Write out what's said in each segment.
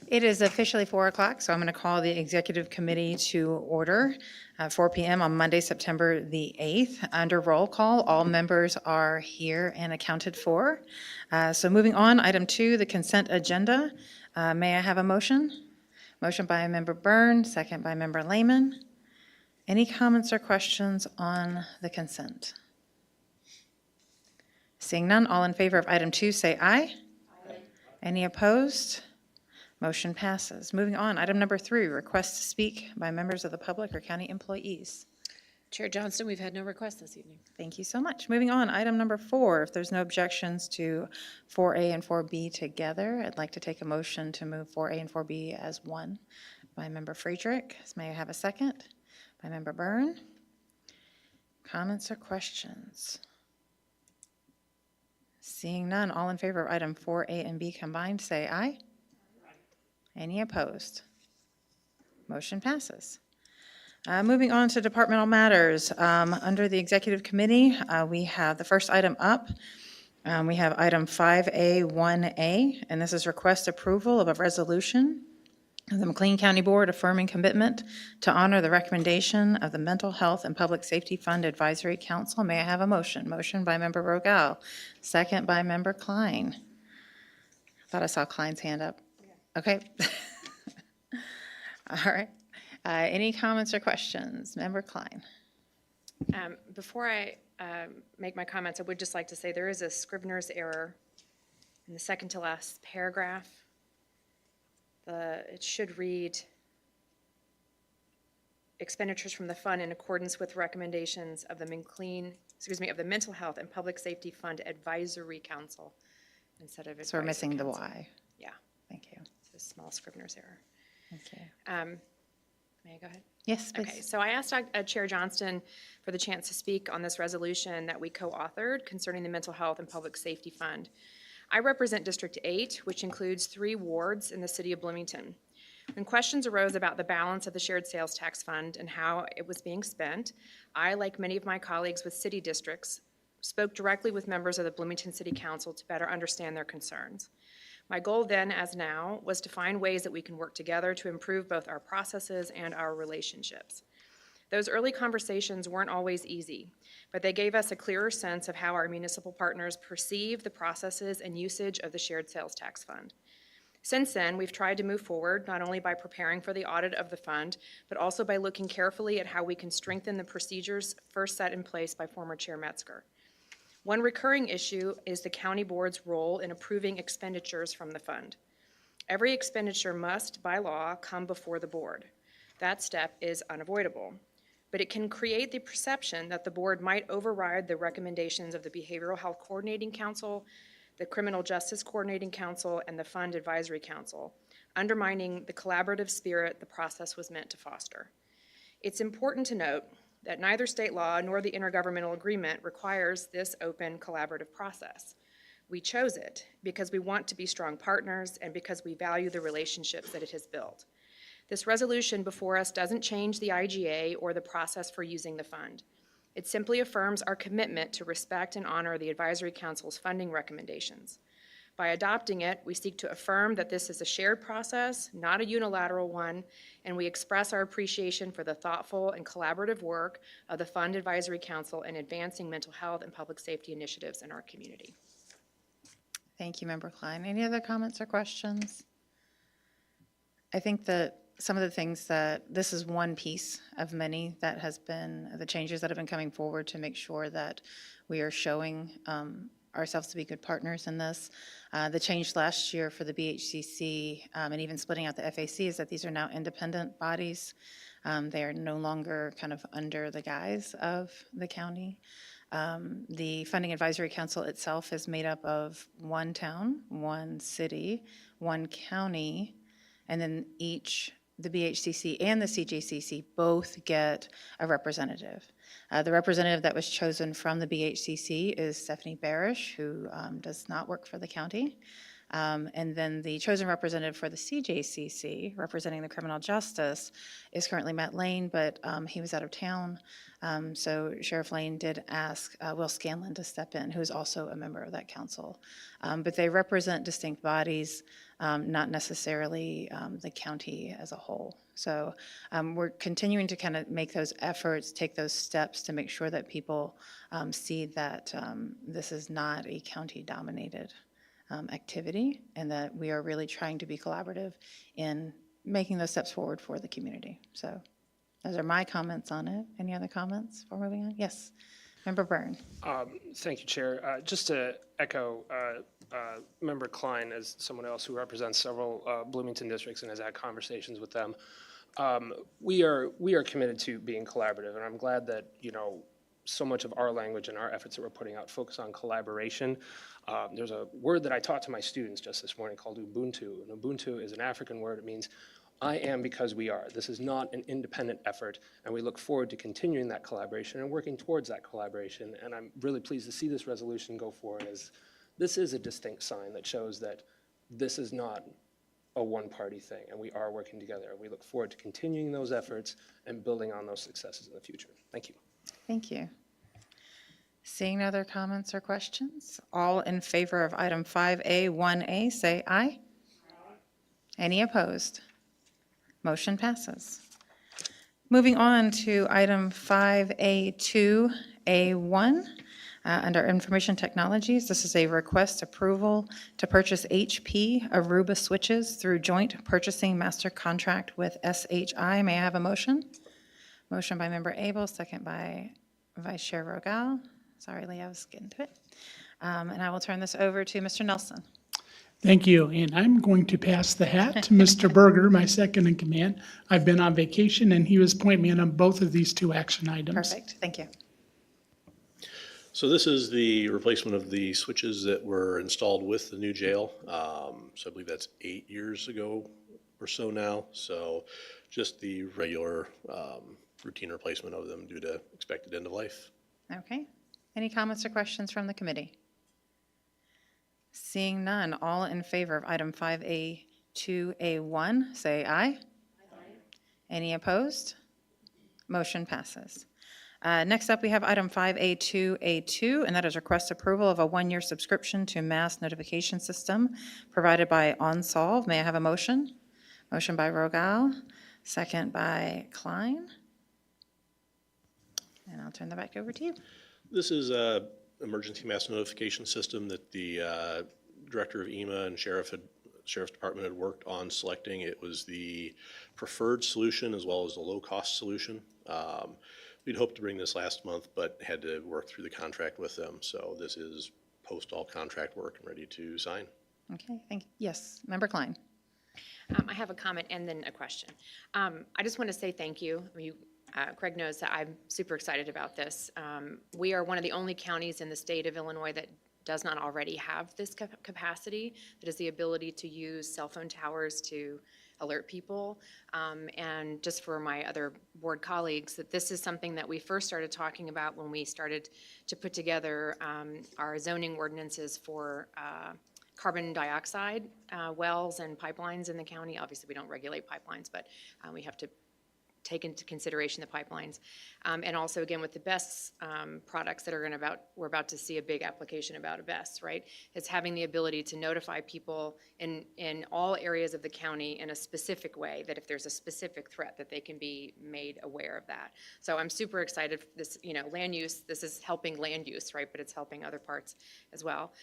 It is officially 4 o'clock, so I'm going to call the executive committee to order at 4 p.m. on Monday, September the 8th. Under roll call, all members are here and accounted for. So moving on, item 2, the consent agenda. May I have a motion? Motion by Member Byrne, second by Member Lehman. Any comments or questions on the consent? Seeing none, all in favor of item 2 say aye. Aye. Any opposed? Motion passes. Moving on, item number 3, requests to speak by members of the public or county employees. Chair Johnston, we've had no requests this evening. Thank you so much. Moving on, item number 4, if there's no objections to 4A and 4B together, I'd like to take a motion to move 4A and 4B as one by Member Friedrich. May I have a second? By Member Byrne. Comments or questions? Seeing none, all in favor of item 4A and B combined, say aye. Any opposed? Motion passes. Moving on to departmental matters. Under the executive committee, we have the first item up. We have item 5A1A, and this is request approval of a resolution of the McLean County Board affirming commitment to honor the recommendation of the Mental Health and Public Safety Fund Advisory Council. May I have a motion? Motion by Member Rogel, second by Member Klein. I thought I saw Klein's hand up. Okay. All right. Any comments or questions? Member Klein. Before I make my comments, I would just like to say there is a Scrivener's error in the second to last paragraph. It should read expenditures from the fund in accordance with recommendations of the Mental Health and Public Safety Fund Advisory Council instead of So we're Advisory missing the Council. Y. Yeah, Thank you. it's a small Scrivener's error. Okay. May I go ahead? Yes, please. Okay, so I asked Chair Johnston for the chance to speak on this resolution that we co-authored concerning the Mental Health and Public Safety Fund. I represent District 8, which includes 3 wards in the city of Bloomington. When questions arose about the balance of the shared sales tax fund and how it was being spent, I, like many of my colleagues with city districts, spoke directly with members of the Bloomington City Council to better understand their concerns. My goal then, as now, was to find ways that we can work together to improve both our processes and our relationships. Those early conversations weren't always easy, but they gave us a clearer sense of how our municipal partners perceive the processes and usage of the shared sales tax fund. Since then, we've tried to move forward not only by preparing for the audit of the fund, but also by looking carefully at how we can strengthen the procedures first set in place by former Chair Metzger. One recurring issue is the county board's role in approving expenditures from the fund. Every expenditure must, by law, come before the board. That step is unavoidable, but it can create the perception that the board might override the recommendations of the Behavioral Health Coordinating Council, the Criminal Justice Coordinating Council, and the Fund Advisory Council, undermining the collaborative spirit the process was meant to foster. It's important to note that neither state law nor the intergovernmental agreement requires this open collaborative process. We chose it because we want to be strong partners and because we value the relationships that it has built. This resolution before us doesn't change the IGA or the process for using the fund. It simply affirms our commitment to respect and honor the Advisory Council's funding recommendations. By adopting it, we seek to affirm that this is a shared process, not a unilateral one, and we express our appreciation for the thoughtful and collaborative work of the Fund Advisory Council in advancing mental health and public safety initiatives in our community. Thank you, Member Klein. Any other comments or questions? I think that some of the things that this is one piece of many that has been the changes that have been coming forward to make sure that we are showing ourselves to be good partners in this. The change last year for the BHCC and even splitting out the FAC is that these are now independent bodies. They are no longer kind of under the guise of the county. The Funding Advisory Council itself is made up of one town, one city, one county, and then the BHCC and the CJCC both get a representative. The representative that was chosen from the BHCC is Stephanie Barish, who does not work for the county. And then the chosen representative for the CJCC, representing the criminal justice, is currently Matt Lane, but he was out of town. So Sheriff Lane did ask Will Scanlon to step in, who is also a member of that council. But they represent distinct bodies. not necessarily the county as a whole. So we're continuing to kind of make those efforts, take those steps to make sure that people see that this is not a county-dominated activity, and that we are really trying to be collaborative in making those steps forward for the community. So those are my comments on it. Any other comments before moving on? Yes, Member Byrne. Thank you, Chair. Just to echo Member Klein as someone else who represents several Bloomington districts and has had conversations with them, we are committed to being collaborative, and I'm glad that, so much of our language and our efforts that we're putting out focus on collaboration. There's a word that I taught to my students just this morning called Ubuntu, and Ubuntu is an African word. It means I am because we are. This is not an independent effort, and we look forward to continuing that collaboration and working towards that collaboration. And I'm really pleased to see this resolution go forward, as this is a distinct sign that shows that this is not a one-party thing, and we are working together. We look forward to continuing those efforts and building on those successes in the future. Thank you. Thank you. Seeing no other comments or questions, all in favor of item 5A, 1A, say aye. Any opposed? Motion passes. Moving on to item 5A2A1, under Information Technologies. This is a request approval to purchase HP Aruba switches through joint purchasing master contract with SHI. May I have a motion? Motion by Member Abel, second by Vice Chair Rogal. Sorry, Lee, I was getting to it. And I will turn this over to Mr. Nelson. Thank you, and I'm going to pass the hat to Mr. Berger, my second in command. I've been on vacation, and he was pointing me in on both of these two action items. Perfect, thank you. So this is the replacement of the switches that were installed with the new jail. So I believe that's 8 years ago or so now. So just the regular routine replacement of them due to expected end of life. Okay. Any comments or questions from the committee? Seeing none, all in favor of item 5A2A1, say aye. Aye. Any opposed? Motion passes. Next up, we have item 5A2A2, and that is request approval of a one-year subscription to mass notification system provided by OnSolve. May I have a motion? Motion by Rogal, second by Klein. And I'll turn that back over to you. This is a emergency mass notification system that the director of EMA and Sheriff's Department had worked on selecting. It was the preferred solution as well as the low-cost solution. We'd hoped to bring this last month, but had to work through the contract with them. So this is post all contract work and ready to sign. Okay, thank you. Yes, Member Klein. I have a comment and then a question. I just want to say thank you. Craig knows that I'm super excited about this. We are one of the only counties in the state of Illinois that does not already have this capacity, that is the ability to use cell phone towers to alert people. And just for my other board colleagues, that this is something that we first started talking about when we started to put together our zoning ordinances for carbon dioxide wells and pipelines in the county. Obviously, we don't regulate pipelines, but we have to take into consideration the pipelines. And also, again, with the BESS products that are we're about to see a big application about a BESS, right? It's having the ability to notify people in all areas of the county in a specific way, that if there's a specific threat, that they can be made aware of that. So I'm super excited for this, land use, this is helping land use, right? But it's helping other parts as well.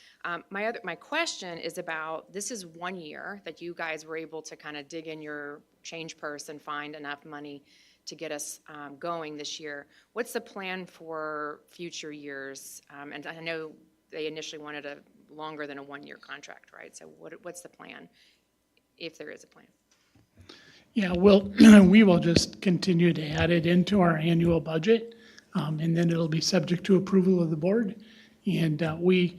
My question is about, this is 1 year that you guys were able to kind of dig in your change purse and find enough money to get us going this year. What's the plan for future years? And I know they initially wanted a longer than a 1 year contract, right? So what's the plan, if there is a plan? Yeah, we will just continue to add it into our annual budget, and then it'll be subject to approval of the board. And we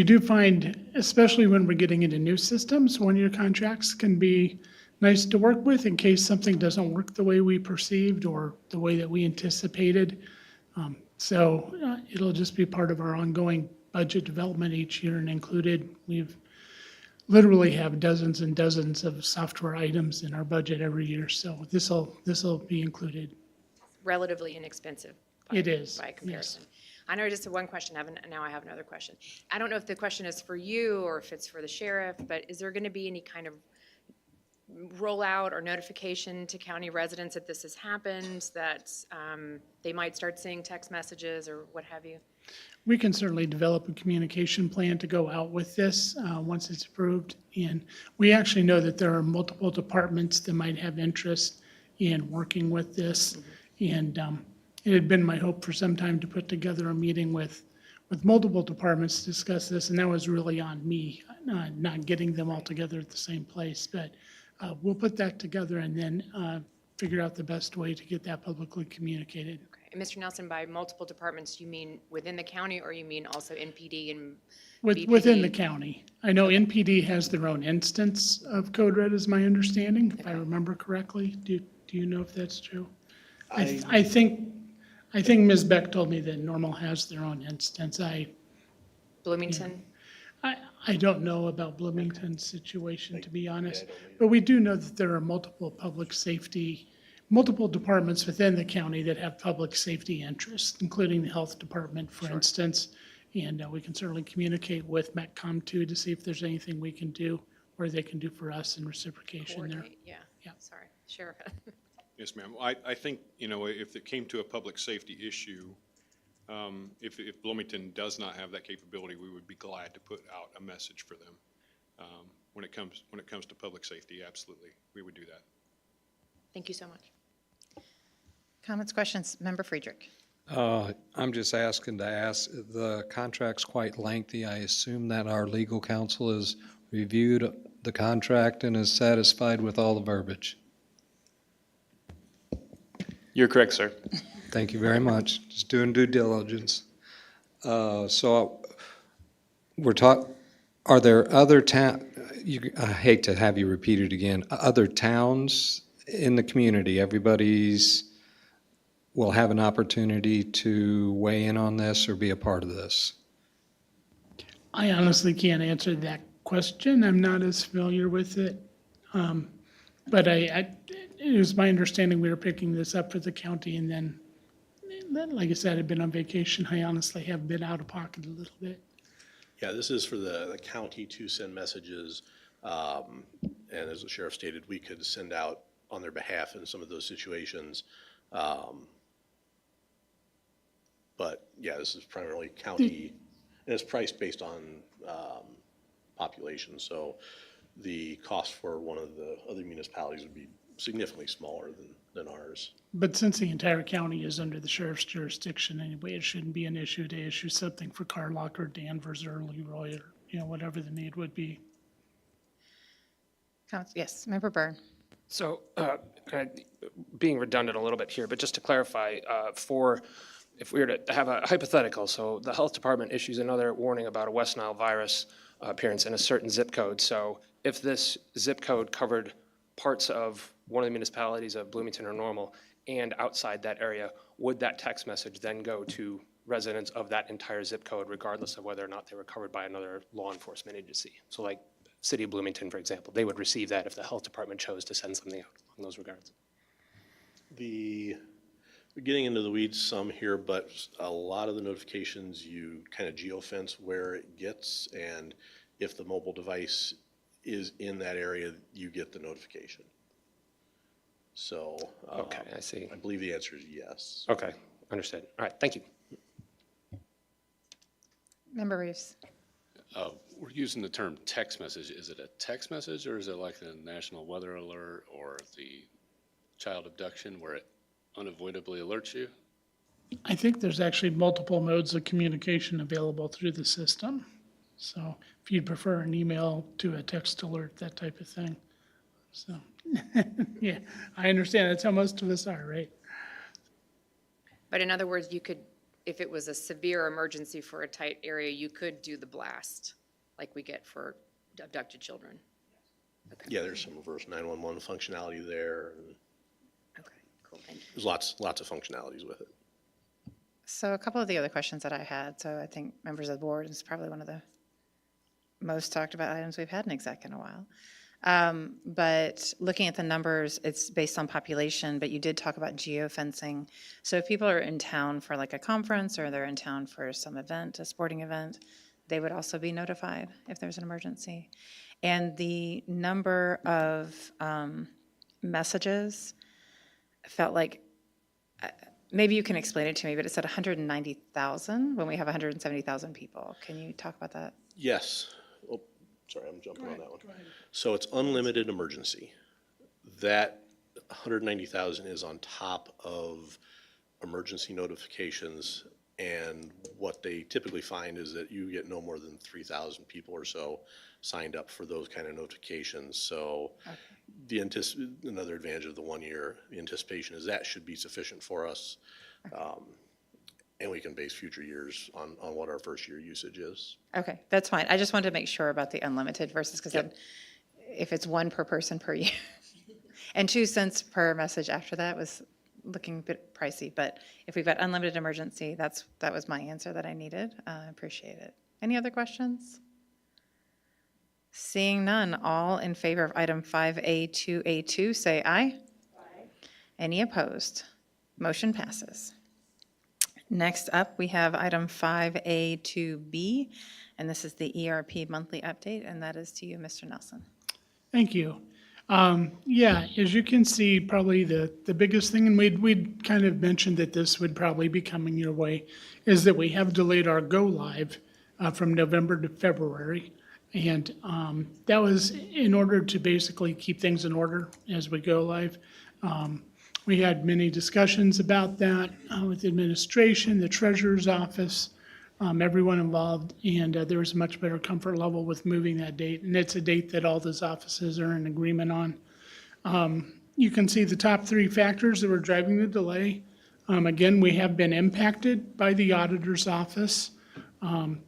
do find, especially when we're getting into new systems, 1 year contracts can be nice to work with in case something doesn't work the way we perceived or the way that we anticipated. So it'll just be part of our ongoing budget development each year and included. We've literally have dozens and dozens of software items in our budget every year. So this'll be included. Relatively inexpensive. It is, By comparison. yes. I know just one question, now I have another question. I don't know if the question is for you or if it's for the sheriff, but is there going to be any kind of rollout or notification to county residents that this has happened, that they might start seeing text messages or what have you? We can certainly develop a communication plan to go out with this once it's approved. And we actually know that there are multiple departments that might have interest in working with this. And it had been my hope for some time to put together a meeting with multiple departments to discuss this, and that was really on me, not getting them all together at the same place. But we'll put that together and then figure out the best way to get that publicly communicated. Okay. And Mr. Nelson, by multiple departments, you mean within the county or you mean also NPD and Within the BPD? county. I know NPD has their own instance of Code Red, is my understanding, if I remember correctly. Do you know if that's true? I think Ms. Beck told me that Normal has their own instance. Bloomington? I don't know about Bloomington's situation, to be honest. But we do know that there are multiple departments within the county that have public safety interests, including the health department, for instance. And we can certainly communicate with METCOM too to see if there's anything we can do or they can do for us in reciprocation there. Coordinate, yeah. Yeah. Sorry, Sheriff. Yes, ma'am. I think, if it came to a public safety issue, if Bloomington does not have that capability, we would be glad to put out a message for them. When it comes to public safety, absolutely, we would do that. Thank you so much. Comments, questions? Member Friedrich. I'm just asking to ask, the contract's quite lengthy. I assume that our legal counsel has reviewed the contract and is satisfied with all the verbiage. You're correct, sir. Thank you very much. Just doing due diligence. So are there other I hate to have you repeat it again, other towns in the community, will have an opportunity to weigh in on this or be a part of this? I honestly can't answer that question. I'm not as familiar with it. But it was my understanding we were picking this up for the county, and then, like I said, I've been on vacation. I honestly have been out of pocket a little bit. Yeah, this is for the county to send messages. And as the sheriff stated, we could send out on their behalf in some of those situations. But yeah, this is primarily county, and it's priced based on population. So the cost for one of the other municipalities would be significantly smaller than ours. But since the entire county is under the sheriff's jurisdiction anyway, it shouldn't be an issue to issue something for Carlock or Danvers or Leroy or, whatever the need would be. Comments? Yes, Member Byrne. So, being redundant a little bit here, but just to clarify, if we were to have a hypothetical, so the health department issues another warning about a West Nile virus appearance in a certain zip code. So if this zip code covered parts of one of the municipalities of Bloomington or Normal and outside that area, would that text message then go to residents of that entire zip code regardless of whether or not they were covered by another law enforcement agency? So like City of Bloomington, for example, they would receive that if the health department chose to send something out along those regards. We're getting into the weeds some here, but a lot of the notifications, you kind of geofence where it gets, and if the mobile device is in that area, you get the notification. So. Okay, I see. I believe the answer is yes. Okay, understood. All right, thank you. Member Reeves. We're using the term text message. Is it a text message or is it like the national weather alert or the child abduction where it unavoidably alerts you? I think there's actually multiple modes of communication available through the system. So if you'd prefer an email to a text alert, that type of thing. So, yeah, I understand. That's how most of us are, right? But in other words, you could, if it was a severe emergency for a tight area, you could do the blast like we get for abducted children. Yeah, there's some reverse 911 functionality there, and Okay, cool, thank you. there's lots of functionalities with it. So a couple of the other questions that I had, so I think members of the board, is probably one of the most talked about items we've had in exec in a while. But looking at the numbers, it's based on population, but you did talk about geofencing. So if people are in town for like a conference or they're in town for some event, a sporting event, they would also be notified if there's an emergency. And the number of messages felt like, maybe you can explain it to me, but it said 190,000 when we have 170,000 people. Can you talk about that? Yes. Oh, sorry, I'm jumping on that one. So it's unlimited emergency. That 190,000 is on top of emergency notifications. And what they typically find is that you get no more than 3,000 people or so signed up for those kind of notifications. So another advantage of the 1 year, the anticipation is that should be sufficient for us. And we can base future years on what our first year usage is. Okay, that's fine. I just wanted to make sure about the unlimited versus, because Yep. if it's one per person per year, and 2 cents per message after that was looking a bit pricey, but if we've got unlimited emergency, that was my answer that I needed. I appreciate it. Any other questions? Seeing none, all in favor of item 5A2A2, say aye. Aye. Any opposed? Motion passes. Next up, we have item 5A2B, and this is the ERP monthly update, and that is to you, Mr. Nelson. Thank you. Yeah, as you can see, probably the biggest thing, and we'd kind of mentioned that this would probably be coming your way, is that we have delayed our go live from November to February. And that was in order to basically keep things in order as we go live. We had many discussions about that with administration, the treasurer's office, everyone involved, and there was a much better comfort level with moving that date. And it's a date that all those offices are in agreement on. You can see the top 3 factors that were driving the delay. Again, we have been impacted by the auditor's office.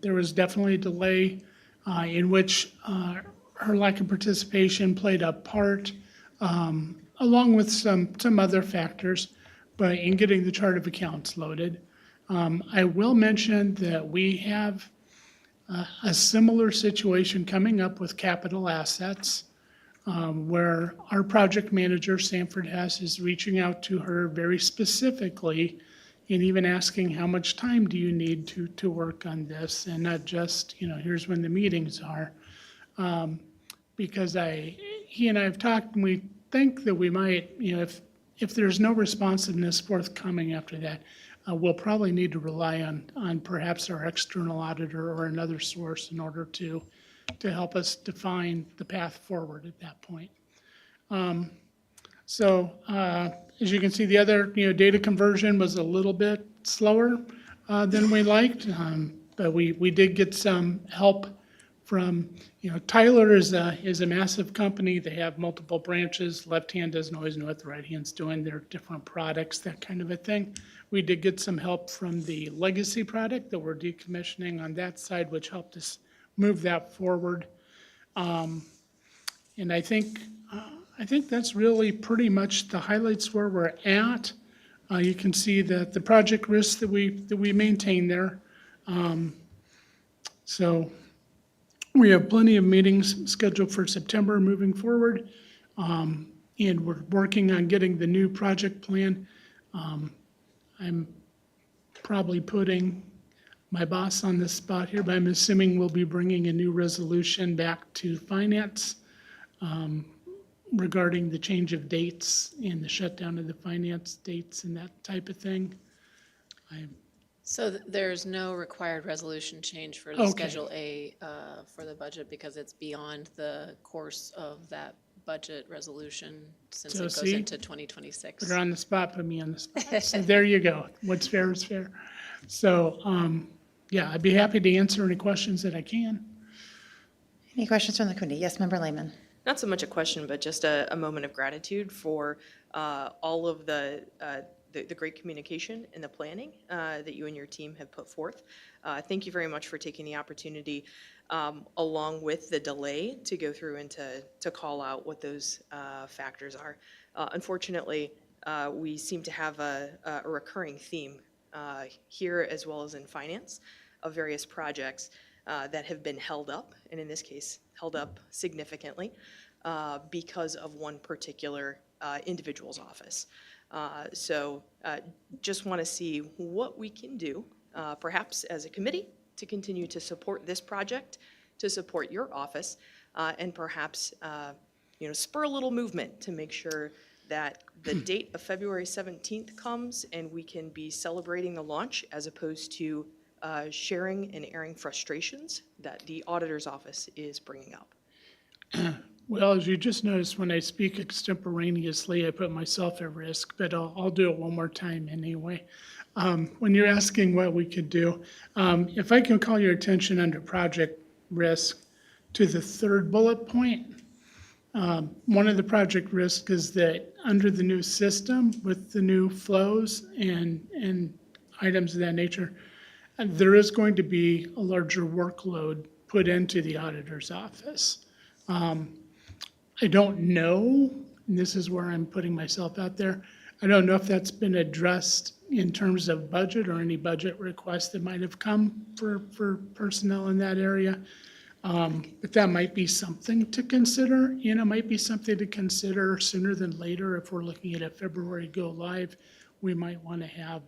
There was definitely a delay in which her lack of participation played a part, along with some other factors, but in getting the chart of accounts loaded. I will mention that we have a similar situation coming up with capital assets, where our project manager, Sanford Hess, is reaching out to her very specifically and even asking, how much time do you need to work on this? And not just, here's when the meetings are. Because he and I have talked, and we think that we might, if there's no responsiveness forthcoming after that, we'll probably need to rely on perhaps our external auditor or another source in order to help us define the path forward at that point. So as you can see, the other, data conversion was a little bit slower than we liked, but we did get some help from, Tyler is a massive company. They have multiple branches. Left hand doesn't always know what the right hand's doing. They're different products, that kind of a thing. We did get some help from the legacy product that we're decommissioning on that side, which helped us move that forward. And I think that's really pretty much the highlights where we're at. You can see that the project risks that we maintain there. So we have plenty of meetings scheduled for September moving forward. And we're working on getting the new project plan. I'm probably putting my boss on the spot here, but I'm assuming we'll be bringing a new resolution back to finance regarding the change of dates and the shutdown of the finance dates and that type of thing. So there's no required resolution change for the Okay. Schedule A for the budget because it's beyond the course of that budget resolution since So it goes see? into 2026. Put her on the spot, put me on the spot. So there you go. What's fair is fair. So, yeah, I'd be happy to answer any questions that I can. Any questions from the committee? Yes, Member Lehman. Not so much a question, but just a moment of gratitude for all of the great communication and the planning that you and your team have put forth. Thank you very much for taking the opportunity, along with the delay, to go through and to call out what those factors are. Unfortunately, we seem to have a recurring theme here as well as in finance of various projects that have been held up, and in this case, held up significantly. because of one particular individual's office. So just want to see what we can do, perhaps as a committee, to continue to support this project, to support your office, and perhaps spur a little movement to make sure that the date of February 17th comes and we can be celebrating the launch as opposed to sharing and airing frustrations that the auditor's office is bringing up. Well, as you just noticed, when I speak extemporaneously, I put myself at risk, but I'll do it one more time anyway. When you're asking what we could do, if I can call your attention under project risk to the third bullet point. One of the project risks is that under the new system with the new flows and items of that nature, there is going to be a larger workload put into the auditor's office. I don't know, and this is where I'm putting myself out there, I don't know if that's been addressed in terms of budget or any budget requests that might have come for personnel in that area. But that might be something to consider, might be something to consider sooner than later. If we're looking at a February go live, we might want to have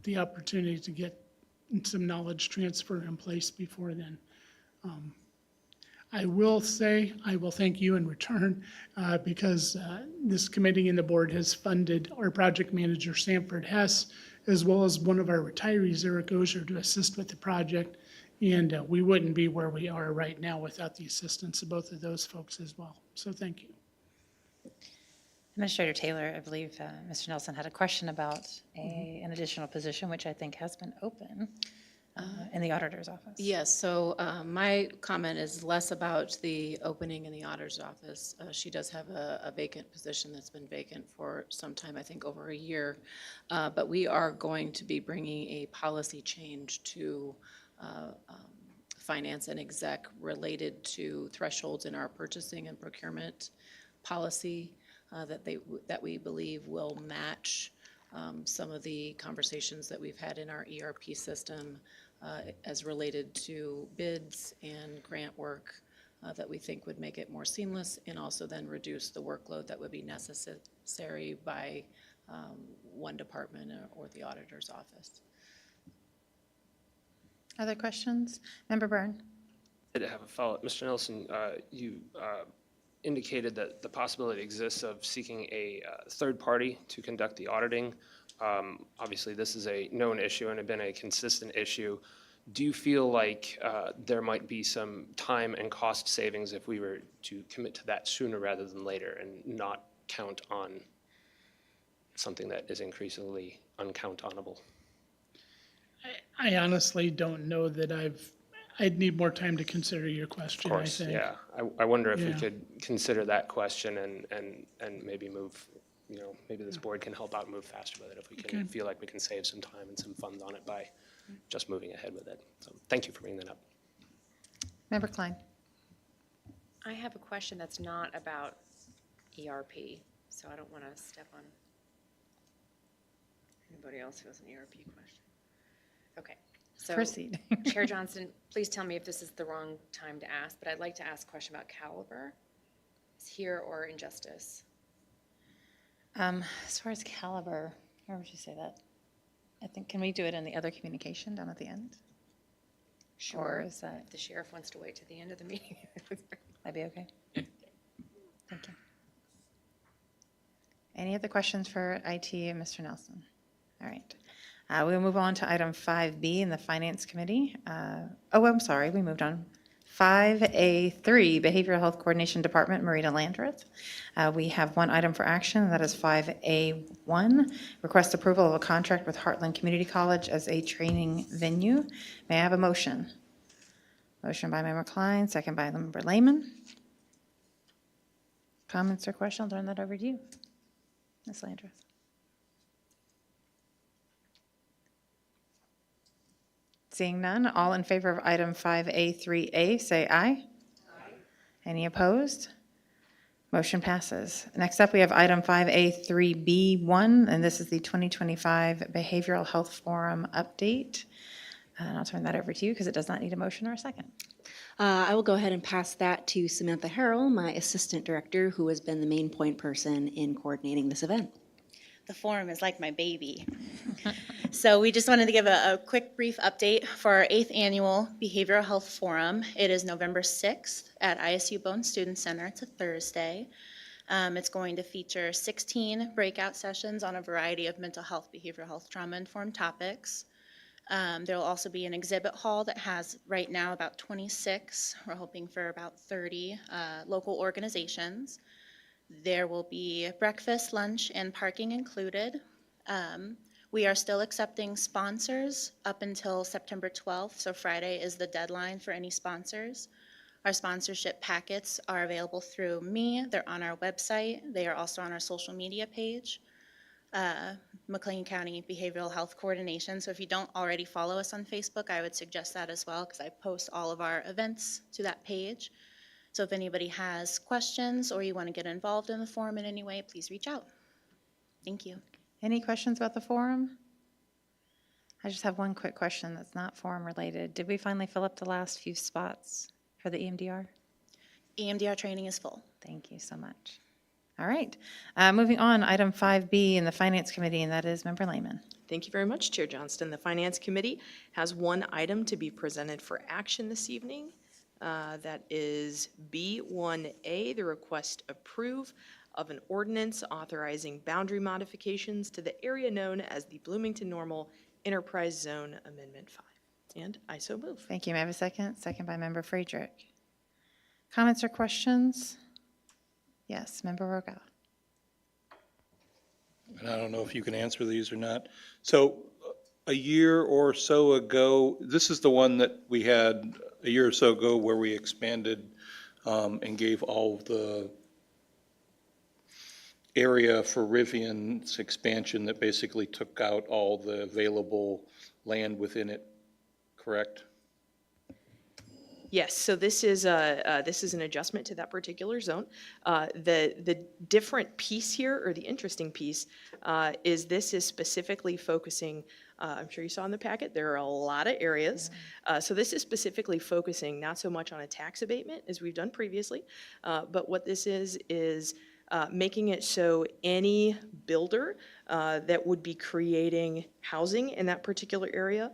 the opportunity to get some knowledge transfer in place before then. I will say, I will thank you in return because this committee and the board has funded our project manager, Sanford Hess, as well as one of our retirees, Eric Ozier, to assist with the project. And we wouldn't be where we are right now without the assistance of both of those folks as well. So thank you. Administrator Taylor, I believe Mr. Nelson had a question about an additional position, which I think has been open in the auditor's office. Yes, so my comment is less about the opening in the auditor's office. She does have a vacant position that's been vacant for some time, I think over a year. But we are going to be bringing a policy change to finance and exec related to thresholds in our purchasing and procurement policy that we believe will match some of the conversations that we've had in our ERP system as related to bids and grant work that we think would make it more seamless and also then reduce the workload that would be necessary by one department or the auditor's office. Other questions? Member Byrne? I did have a follow-up. Mr. Nelson, you indicated that the possibility exists of seeking a third party to conduct the auditing. Obviously, this is a known issue and has been a consistent issue. Do you feel like there might be some time and cost savings if we were to commit to that sooner rather than later and not count on something that is increasingly uncount-onable? I honestly don't know that I'd need more time to consider your question, Of I course, think. yeah. I wonder if we Yeah. could consider that question and maybe move, maybe this board can help out and move faster with it if we can feel like we can save some time and some funds on it by just moving ahead with it. So thank you for bringing that up. Member Klein? I have a question that's not about ERP, so I don't want to step on anybody else who has an ERP question. Okay. So, Proceed. Chair Johnston, please tell me if this is the wrong time to ask, but I'd like to ask a question about Caliber. Is here or Injustice? As far as caliber, where would you say that? I think, can we do it in the other communication down at the end? Or is that, If the sheriff wants to wait to the end of the meeting. that'd be okay? Thank you. Any other questions for IT and Mr. Nelson? All right. We'll move on to item 5B in the Finance Committee. I'm sorry, we moved on. 5A3, Behavioral Health Coordination Department, Marita Landreth. We have one item for action, and that is 5A1, request approval of a contract with Heartland Community College as a training venue. May I have a motion? Motion by Member Klein, second by Member Lehman. Comments or questions? I'll turn that over to you, Ms. Landreth. Seeing none, all in favor of item 5A3A, say aye. Aye. Any opposed? Motion passes. Next up, we have item 5A3B1, and this is the 2025 Behavioral Health Forum update. And I'll turn that over to you because it does not need a motion or a second. I will go ahead and pass that to Samantha Harrell, my assistant director, who has been the main point person in coordinating this event. The forum is like my baby. So we just wanted to give a quick brief update for our 8th annual Behavioral Health Forum. It is November 6th at ISU Bone Student Center. It's a Thursday. It's going to feature 16 breakout sessions on a variety of mental health, behavioral health, trauma-informed topics. There will also be an exhibit hall that has right now about 26. We're hoping for about 30 local organizations. There will be breakfast, lunch, and parking included. We are still accepting sponsors up until September 12th, so Friday is the deadline for any sponsors. Our sponsorship packets are available through me. They're on our website. They are also on our social media page, McLean County Behavioral Health Coordination. So if you don't already follow us on Facebook, I would suggest that as well, because I post all of our events to that page. So if anybody has questions or you want to get involved in the forum in any way, please reach out. Thank you. Any questions about the forum? I just have one quick question that's not forum related. Did we finally fill up the last few spots for the EMDR? EMDR training is full. Thank you so much. All right. Moving on, item 5B in the Finance Committee, and that is Member Lehman. Thank you very much, Chair Johnston. The Finance Committee has one item to be presented for action this evening. That is B1A, the request approve of an ordinance authorizing boundary modifications to the area known as the Bloomington Normal Enterprise Zone Amendment 5. And I so move. Thank you. May I have a second? Second by Member Friedrich. Comments or questions? Yes, Member Rogow. And I don't know if you can answer these or not. So a year or so ago, this is the one that we had a year or so ago where we expanded and gave all of the area for Rivian's expansion that basically took out all the available land within it, correct? Yes, so this is an adjustment to that particular zone. The different piece here, or the interesting piece, is this is specifically focusing, I'm sure you saw in the packet, there are a lot of areas. So this is specifically focusing not so much on a tax abatement as we've done previously, but what this is making it so any builder that would be creating housing in that particular area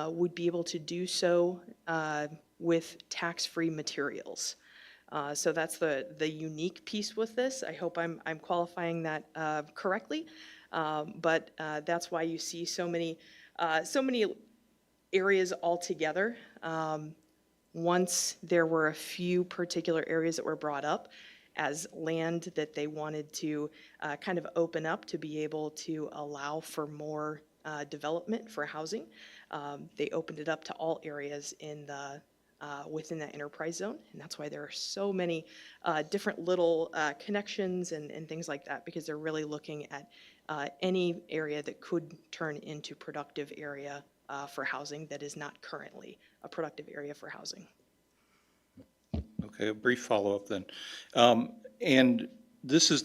would be able to do so with tax-free materials. So that's the unique piece with this. I hope I'm qualifying that correctly, but that's why you see so many areas all together. Once there were a few particular areas that were brought up as land that they wanted to kind of open up to be able to allow for more development for housing. They opened it up to all areas in the within that enterprise zone, and that's why there are so many different little connections and things like that, because they're really looking at any area that could turn into productive area for housing that is not currently a productive area for housing. Okay, a brief follow-up then. And this is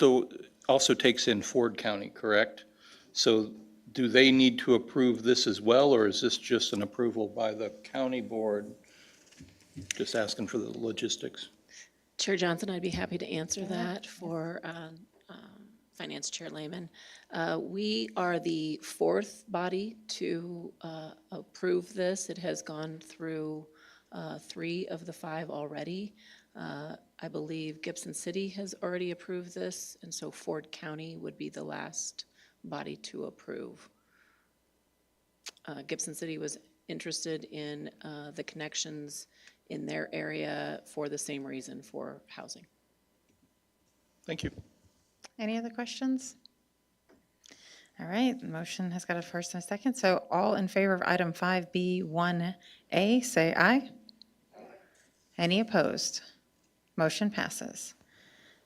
also takes in Ford County, correct? So do they need to approve this as well, or is this just an approval by the county board? Just asking for the logistics. Chair Johnson, I'd be happy to answer that for Finance Chair Lehman. We are the fourth body to approve this. It has gone through 3 of the 5 already. I believe Gibson City has already approved this, and so Ford County would be the last body to approve. Gibson City was interested in the connections in their area for the same reason, for housing. Thank you. Any other questions? All right, the motion has got a first and a second. So all in favor of item 5B1A, say aye. Any opposed? Motion passes.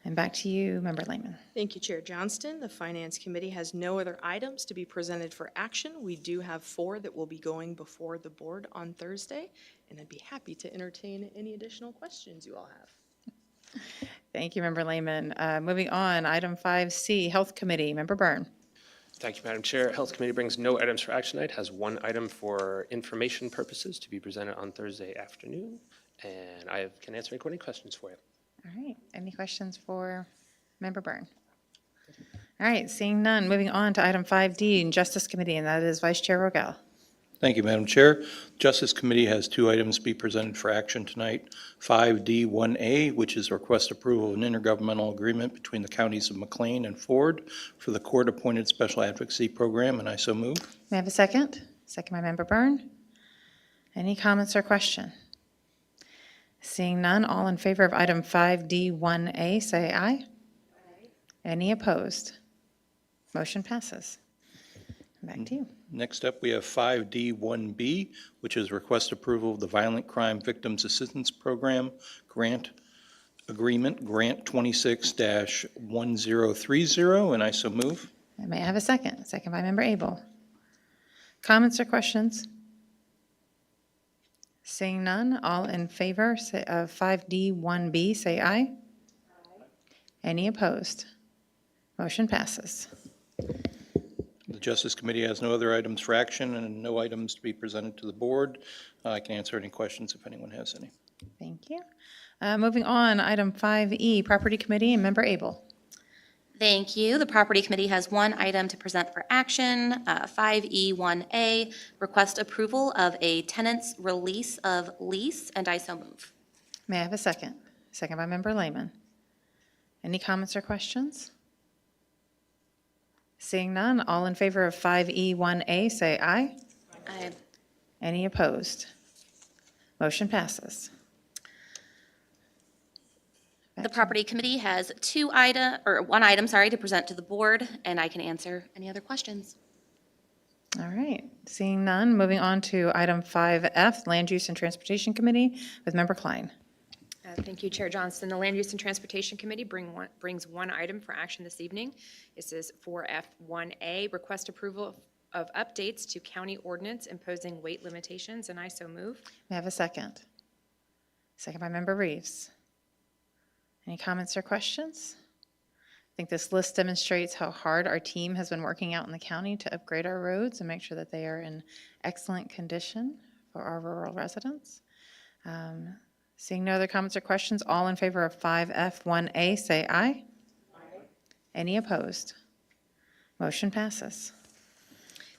And back to you, Member Lehman. Thank you, Chair Johnston. The Finance Committee has no other items to be presented for action. We do have 4 that will be going before the board on Thursday, and I'd be happy to entertain any additional questions you all have. Thank you, Member Lehman. Moving on, item 5C, Health Committee, Member Byrne. Thank you, Madam Chair. Health Committee brings no items for action tonight, has 1 item for information purposes to be presented on Thursday afternoon. And I can answer any questions for you. All right, any questions for Member Byrne? All right, seeing none, moving on to item 5D, Justice Committee, and that is Vice Chair Rogel. Thank you, Madam Chair. Justice Committee has two items to be presented for action tonight. 5D1A, which is request approval of an intergovernmental agreement between the counties of McLean and Ford for the court-appointed special advocacy program, and I so move. May I have a second? Second by Member Byrne. Any comments or question? Seeing none, all in favor of item 5D1A, say aye. Any opposed? Motion passes. Back to you. Next up, we have 5D1B, which is request approval of the Violent Crime Victims Assistance Program Grant Agreement, Grant 26-1030, and I so move. May I have a second? Second by Member Abel. Comments or questions? Seeing none, all in favor of 5D1B, say aye. Any opposed? Motion passes. The Justice Committee has no other items for action and no items to be presented to the board. I can answer any questions if anyone has any. Thank you. Moving on, item 5E, Property Committee, and Member Abel. Thank you. The Property Committee has one item to present for action, 5E1A, request approval of a tenant's release of lease, and I so move. May I have a second? Second by Member Lehman. Any comments or questions? Seeing none, all in favor of 5E1A, say aye. Aye. Any opposed? Motion passes. The Property Committee has one item, to present to the board, and I can answer any other questions. All right, seeing none, moving on to item 5F, Land Use and Transportation Committee with Member Klein. Thank you, Chair Johnston. The Land Use and Transportation Committee brings one item for action this evening. This is 4F1A, request approval of updates to county ordinance imposing weight limitations, and I so move. May I have a second? Second by Member Reeves. Any comments or questions? I think this list demonstrates how hard our team has been working out in the county to upgrade our roads and make sure that they are in excellent condition for our rural residents. Seeing no other comments or questions, all in favor of 5F1A, say aye. Aye. Any opposed? Motion passes.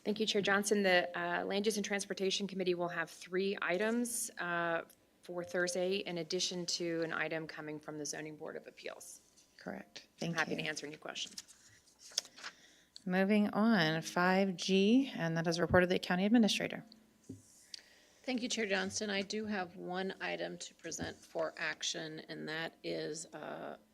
Thank you, Chair Johnson. The Land Use and Transportation Committee will have three items for Thursday, in addition to an item coming from the Zoning Board of Appeals. Correct. I'm Thank happy you. to answer any questions. Moving on, 5G, and that is reported to the County Administrator. Thank you, Chair Johnston. I do have one item to present for action, and that is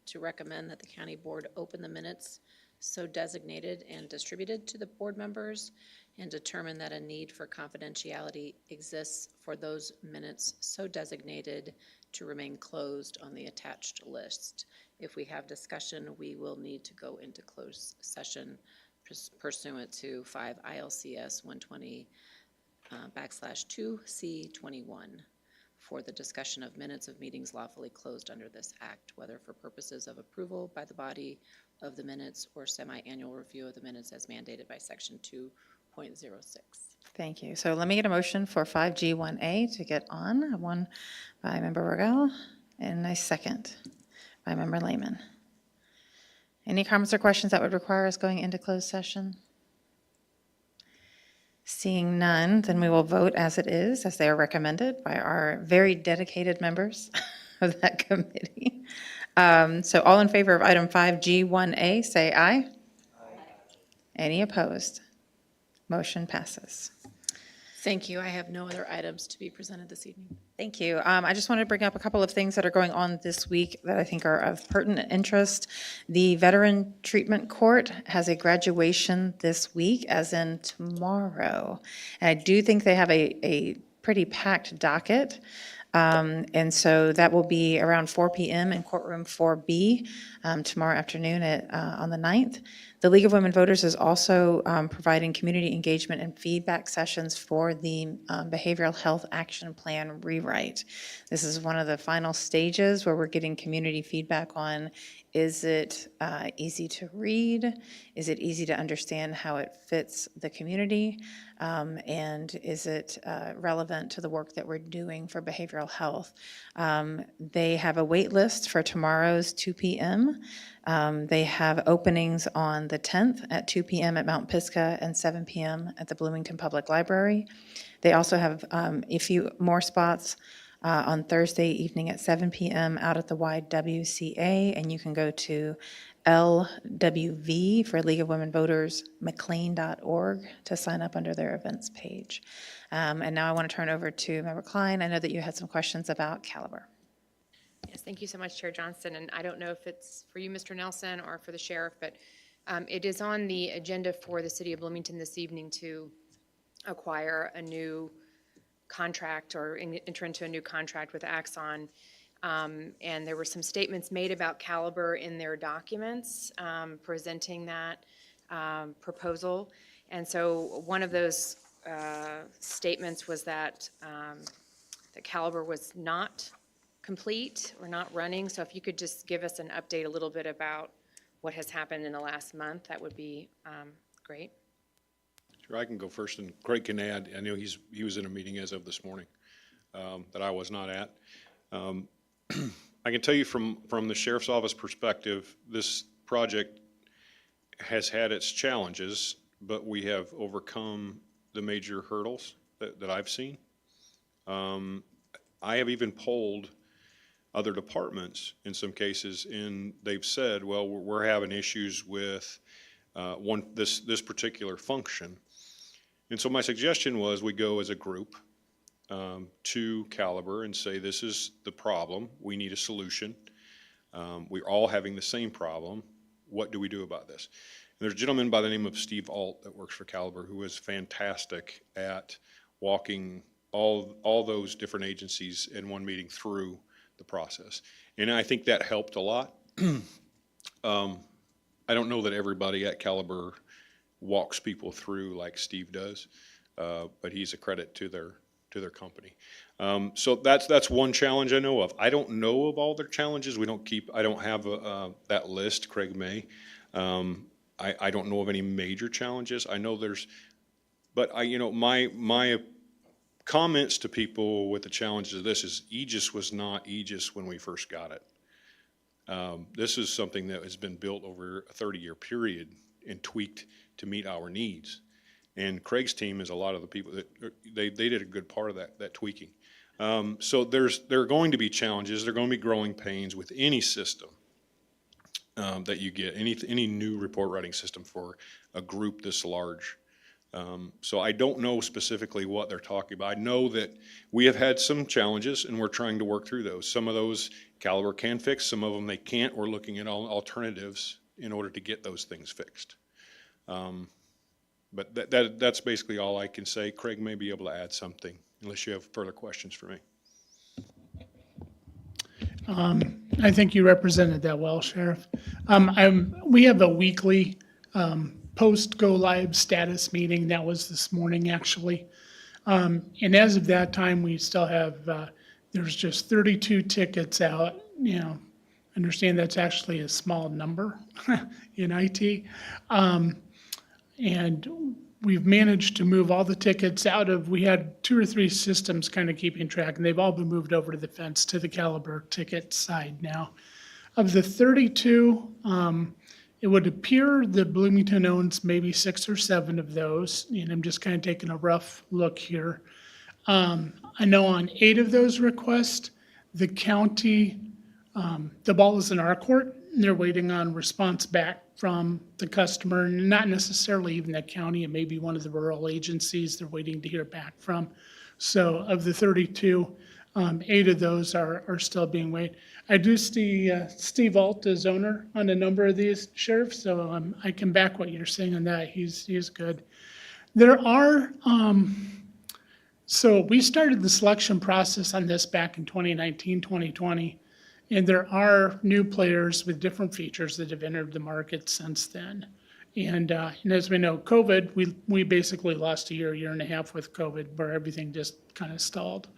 to recommend that the county board open the minutes so designated and distributed to the board members, and determine that a need for confidentiality exists for those minutes so designated to remain closed on the attached list. If we have discussion, we will need to go into closed session pursuant to 5 ILCS 120 /2C21 for the discussion of minutes of meetings lawfully closed under this act, whether for purposes of approval by the body of the minutes or semi-annual review of the minutes as mandated by section 2.06. Thank you. So let me get a motion for 5G1A to get on. One by Member Rogel and a second by Member Lehman. Any comments or questions that would require us going into closed session? Seeing none, then we will vote as it is, as they are recommended by our very dedicated members of that committee. So all in favor of item 5G1A, say aye. Aye. Any opposed? Motion passes. Thank you. I have no other items to be presented this evening. Thank you. I just wanted to bring up a couple of things that are going on this week that I think are of pertinent interest. The Veteran Treatment Court has a graduation this week, as in tomorrow. And I do think they have a pretty packed docket. And so that will be around 4 p.m. in courtroom 4B tomorrow afternoon on the 9th. The League of Women Voters is also providing community engagement and feedback sessions for the Behavioral Health Action Plan rewrite. This is one of the final stages where we're getting community feedback on Is it easy to read? Is it easy to understand how it fits the community? And is it relevant to the work that we're doing for behavioral health? They have a wait list for tomorrow's 2 p.m. They have openings on the 10th at 2 p.m. at Mount Pisgah and 7 p.m. at the Bloomington Public Library. They also have a few more spots on Thursday evening at 7 p.m. out at the YWCA, and you can go to LWV for League of Women Voters, McLean.org to sign up under their events page. And now I want to turn over to Member Klein. I know that you had some questions about Caliber. Yes, thank you so much, Chair Johnston. And I don't know if it's for you, Mr. Nelson, or for the sheriff, but it is on the agenda for the city of Bloomington this evening to acquire a new contract or enter into a new contract with Axon. And there were some statements made about Caliber in their documents presenting that proposal. And so one of those statements was that that Caliber was not complete or not running. So if you could just give us an update a little bit about what has happened in the last month, that would be great. Sure, I can go first, and Craig can add. I know he was in a meeting as of this morning that I was not at. I can tell you from the sheriff's office perspective, this project has had its challenges, but we have overcome the major hurdles that I've seen. I have even polled other departments in some cases, and they've said, well, we're having issues with this particular function. And so my suggestion was we go as a group to Caliber and say, this is the problem. We need a solution. We're all having the same problem. What do we do about this? And there's a gentleman by the name of Steve Alt that works for Caliber who is fantastic at walking all those different agencies in one meeting through the process. And I think that helped a lot. I don't know that everybody at Caliber walks people through like Steve does, but he's a credit to their company. So that's one challenge I know of. I don't know of all their challenges. I don't have that list. Craig may. I don't know of any major challenges. I know but my comments to people with the challenges of this is Aegis was not Aegis when we first got it. This is something that has been built over a 30-year period and tweaked to meet our needs. And Craig's team is a lot of the people that they did a good part of that tweaking. So there are going to be challenges. There are going to be growing pains with any system that you get, any new report writing system for a group this large. So I don't know specifically what they're talking about. I know that we have had some challenges and we're trying to work through those. Some of those Caliber can fix, some of them they can't. We're looking at alternatives in order to get those things fixed. But that's basically all I can say. Craig may be able to add something unless you have further questions for me. I think you represented that well, Sheriff. We have a weekly post-go-live status meeting. That was this morning, actually. And as of that time, we still have, there's just 32 tickets out. Understand that's actually a small number in IT. And we've managed to move all the tickets out of, we had 2 or 3 systems kind of keeping track, and they've all been moved over to the fence to the Caliber ticket side now. Of the 32, it would appear that Bloomington owns maybe 6 or 7 of those, and I'm just kind of taking a rough look here. I know on 8 of those requests, the county, the ball is in our court. They're waiting on response back from the customer, and not necessarily even the county. It may be one of the rural agencies they're waiting to hear back from. So of the 32, 8 of those are still being weighed. I do see Steve Alt as owner on a number of these, Sheriff, so I can back what you're saying on that. He's good. There are, so we started the selection process on this back in 2019, 2020. And there are new players with different features that have entered the market since then. And as we know, COVID, we basically lost a year and a half with COVID where everything just kind of stalled.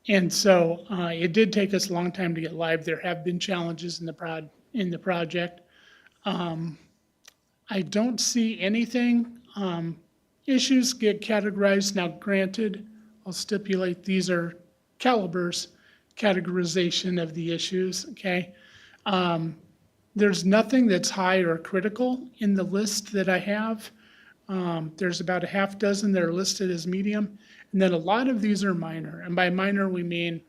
And so it did take us a long time to get live. There have been challenges in the project. I don't see anything. Issues get categorized. Now granted, I'll stipulate these are Caliber's categorization of the issues, okay? There's nothing that's high or critical in the list that I have. There's about a half dozen that are listed as medium, and then a lot of these are minor. And by minor, we mean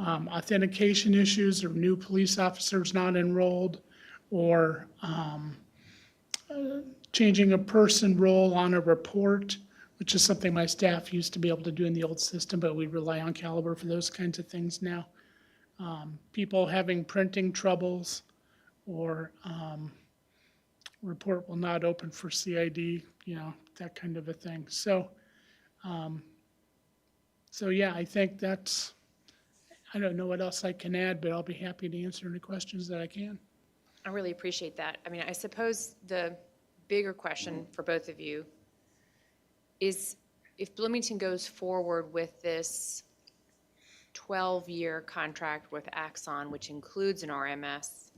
authentication issues or new police officers not enrolled, or changing a person role on a report, which is something my staff used to be able to do in the old system, but we rely on Caliber for those kinds of things now. People having printing troubles, or report will not open for CID, that kind of a thing. So yeah, I think I don't know what else I can add, but I'll be happy to answer any questions that I can. I really appreciate that. I mean, I suppose the bigger question for both of you is, if Bloomington goes forward with this 12-year contract with Axon, which includes an RMS,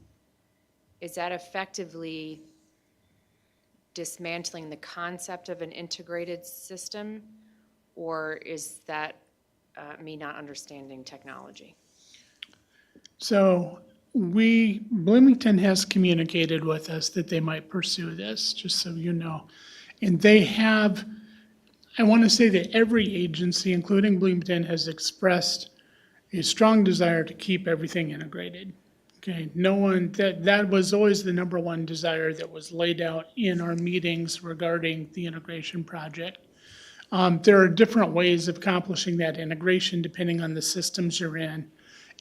is that effectively dismantling the concept of an integrated system, or is that me not understanding technology? So Bloomington has communicated with us that they might pursue this, just so you know. And they have, I want to say that every agency, including Bloomington, has expressed a strong desire to keep everything integrated. Okay, no one, that was always the number one desire that was laid out in our meetings regarding the integration project. There are different ways of accomplishing that integration depending on the systems you're in.